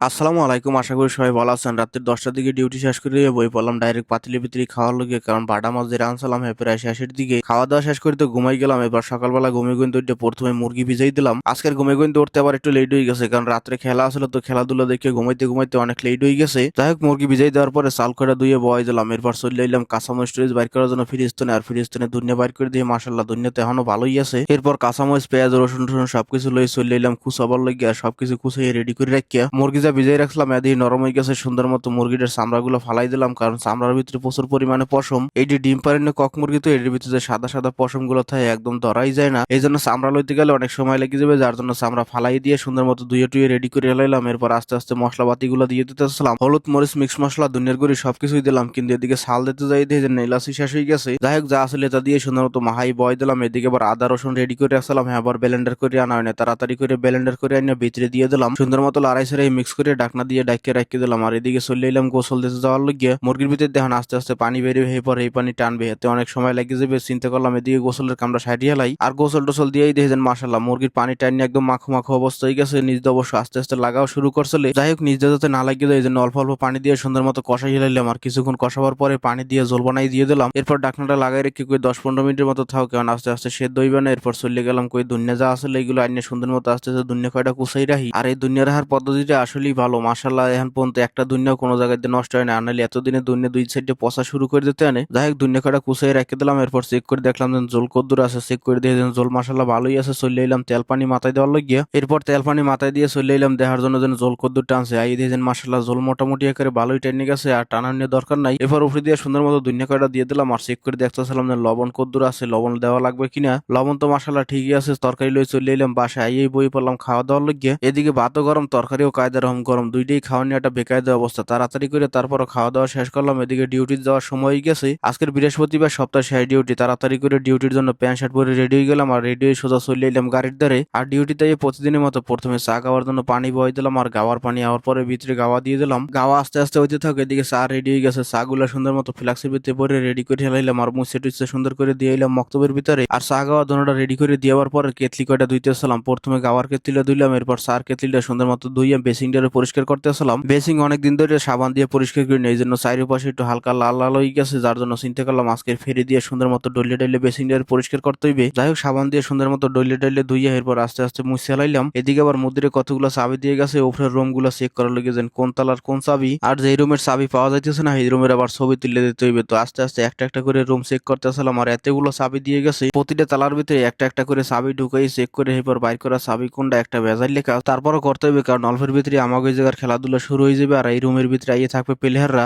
আসসালামু আলাইকুম। আশা করি সবাই ভালো আছেন। রাত্রি 10টার দিকে ডিউটি শেষ করে বই পড়লাম ডাইরেক্ট পাতিলি পিতরি খাওয়ার লগে, কারণ বাটা মাছ যে রানছিলাম প্রায় শেষের দিকে খাওয়া দাওয়া শেষ করে তো ঘুমাই গেলাম। এবার সকালবেলা ঘুমিয়ে গুনতে উঠে প্রথমে মুরগি ভিজাই দিলাম। আজকের ঘুমিয়ে গুনতে উঠতে আবার একটু লেট হয়ে গেছে, কারণ রাত্রে খেলা আসলে তো খেলাধুলা দেখে ঘুমাইতে ঘুমাইতে অনেক লেট হয়ে গেছে। যাই হোক, মুরগি ভিজাই দেওয়ার পরে চাল করে ধুয়ে বয় দিলাম। এরপর চলে এলাম কাঁচামরিচ টরিচ বাইর করার জন্য ফ্রিজতনে, আর ফ্রিজতনে দুনিয়া বাইর করে দিয়ে মাসাল্লাহ দুনিয়া তো এখনো ভালোই আছে। এরপর কাঁচামরিচ পেঁয়াজ রসুন টসুন সবকিছু লই চলে এলাম খুচাবার লাগিয়ে, আর সবকিছু খুচাই রেডি করে রাখিয়া মুরগি যা ভিজাই রাখলাম এদিকে নরম হয়ে গেছে। সুন্দর মতো মুরগিটার চামড়াগুলো ফালাই দিলাম, কারণ চামড়ার ভিতরে প্রচুর পরিমাণে পশম। এইটি ডিম পারেন না কক মুরগি, তো এর ভিতরে যে সাদা সাদা পশম গুলো থাকে একদম ধরাই যায় না। এই জন্য চামড়া লইতে গেলে অনেক সময় লেগে যাবে, যার জন্য চামড়া ফালাই দিয়ে সুন্দর মতো ধুয়ে টুয়ে রেডি করে এলাইলাম। এরপর আস্তে আস্তে মশলাপাতি গুলো দিয়ে দিতেছিলাম, হলুদ মরিচ মিক্স মশলা দুনিয়ার গুঁড়ি সবকিছুই দিলাম। কিন্তু এদিকে চাল দিতে যাই দিয়ে যে নেলাসি শেষ হয়ে গেছে। যাই হোক, যা আসলে তা দিয়ে সুন্দর মতো মাহাই বয় দিলাম। এদিকে আবার আদা রসুন রেডি করে আসলাম। হ্যাঁ, আবার ব্লেন্ডার করে আনা হয় না, তাড়াতাড়ি করে ব্লেন্ডার করে আনিয়ে ভিতরে দিয়ে দিলাম। সুন্দর মতো লড়াই সেরাই মিক্স করে ডাকনা দিয়ে ডাকিয়ে রাখিয়ে দিলাম। আর এদিকে চলে এলাম গোসল দিতে যাওয়ার লাগিয়ে। মুরগির ভিতরে দেখেন আস্তে আস্তে পানি বেরিয়ে হয়ে পরে এই পানি টানবে, এতে অনেক সময় লেগে যাবে। চিন্তা করলাম এদিকে গোসলের কামটা সাইডিয়ে লাই, আর গোসল টোসল দিয়েই দেখেন মাসাল্লাহ মুরগির পানি টাইনি একদম মাখো মাখো অবস্থা হয়ে গেছে। নিজ দিয়ে অবশ্য আস্তে আস্তে লাগাও শুরু করছিল। যাই হোক, নিজ দিয়ে যাতে না লাগিয়ে দেয় এই জন্য অল্প অল্প পানি দিয়ে সুন্দর মতো কষাই হেলাইলাম। আর কিছুক্ষণ কষাবার পরে পানি দিয়ে জল বানাই দিয়ে দিলাম। এরপর ডাকনাটা লাগাই রেখে কই 10-15 মিনিটের মতো থাও, কারণ আস্তে আস্তে সেদ্ধ হইবে না। এরপর চলে গেলাম কই দুনিয়া যা আসলে এগুলো আইনে সুন্দর মতো আস্তে আস্তে দুনিয়া কয়টা কুচাই রাখি। আর এই দুনিয়া রাখার পদ্ধতিটা আসলেই ভালো মাসাল্লাহ। এখন পর্যন্ত একটা দুনিয়াও কোনো জায়গায় নষ্ট হয় না, আনালে এতদিনে দুনিয়া দুই সাইডে পচা শুরু করে দিতে আনে। যাই হোক, দুনিয়া কয়টা কুচাই রেখে দিলাম। এরপর চেক করে দেখলাম যে জল কদ্দুর আছে, চেক করে দিয়ে জল মাসাল্লাহ ভালোই আছে। চলে এলাম তেল পানি মাথায় দেওয়ার লাগিয়ে। এরপর তেল পানি মাথায় দিয়ে চলে এলাম দেখার জন্য যেন জল কদ্দুর টানছে। আই দিয়ে মাসাল্লাহ জল মোটামুটি একেবারে ভালোই টেনে গেছে, আর টানার নিয়ে দরকার নাই। এরপর উপরে দিয়ে সুন্দর মতো দুনিয়া কয়টা দিয়ে দিলাম। আর চেক করে দেখতেছিলাম যে লবণ কদ্দুর আছে, লবণ দেওয়া লাগবে কিনা। লবণ তো মাসাল্লাহ ঠিকই আছে। তরকারি লই চলে এলাম বাসায়, এই বই পড়লাম খাওয়া দাওয়ার লাগিয়ে। এদিকে ভাতও গরম তরকারিও কায়দা রকম গরম, দুইটাই খাওয়া নিয়ে একটা বেকায়দা অবস্থা। তাড়াতাড়ি করে তারপর খাওয়া দাওয়া শেষ করলাম। এদিকে ডিউটি যাওয়ার সময় হয়ে গেছে। আজকের বৃহস্পতিবার, সপ্তাহ শেষ ডিউটি। তাড়াতাড়ি করে ডিউটির জন্য প্যান্ট শার্ট পরে রেডি হয়ে গেলাম। আর রেডি হয়ে সোজা চলে এলাম গাড়ির ধারে। আর ডিউটিতে প্রতিদিনের মতো প্রথমে চা খাওয়ার জন্য পানি বয় দিলাম, আর গাওয়ার পানি আওয়ার পরে ভিতরে গাওয়া দিয়ে দিলাম। গাওয়া আস্তে আস্তে হইতে থাকে, এদিকে চা রেডি হয়ে গেছে। চা গুলা সুন্দর মতো ফ্লাক্সের ভিতরে পরে রেডি করে হেলাইলাম, আর মুছে টুছে সুন্দর করে দিয়ে এলাম মক্তবের ভিতরে। আর চা গাওয়া দোনোটা রেডি করে দেওয়ার পরে কেতলি কয়টা ধুইতেছিলাম। প্রথমে গাওয়ার কেতলিটা ধুইলাম, এরপর চার কেতলিটা সুন্দর মতো ধুইয়া বেসিংটারে পরিষ্কার করতেছিলাম। বেসিং অনেকদিন ধরে সাবান দিয়ে পরিষ্কার করি না, এই জন্য চারিপাশে একটু হালকা লাল লাল হয়ে গেছে, যার জন্য চিন্তা করলাম আজকে ফেরি দিয়ে সুন্দর মতো ডলে ডলে বেসিংটারে পরিষ্কার করতে হইবে। যাই হোক, সাবান দিয়ে সুন্দর মতো ডলে ডলে ধুইয়া এরপর আস্তে আস্তে মুছে হেলাইলাম। এদিকে আবার মধ্যে কতগুলো চাবি দিয়ে গেছে, উপরের রুম গুলো চেক করার লেগে যেন কোন তালার কোন চাবি, আর যে রুমের চাবি পাওয়া যাইতেছে না এই রুমের আবার ছবি তুলে দিতে হইবে। তো আস্তে আস্তে একটা একটা করে রুম চেক করতেছিলাম। আর এতগুলো চাবি দিয়ে গেছে, প্রতিটা তালার ভিতরে একটা একটা করে চাবি ঢুকাই চেক করে এরপর বাইর করা চাবি কোনটা একটা ভেজাল লেখা তারপরও করতে হবে, কারণ অল্পের ভিতরে আমাকে ওই জায়গার খেলাধুলা শুরু হয়ে যাবে। আর এই রুমের ভিতরে আইয়ে থাকবে প্লেয়াররা।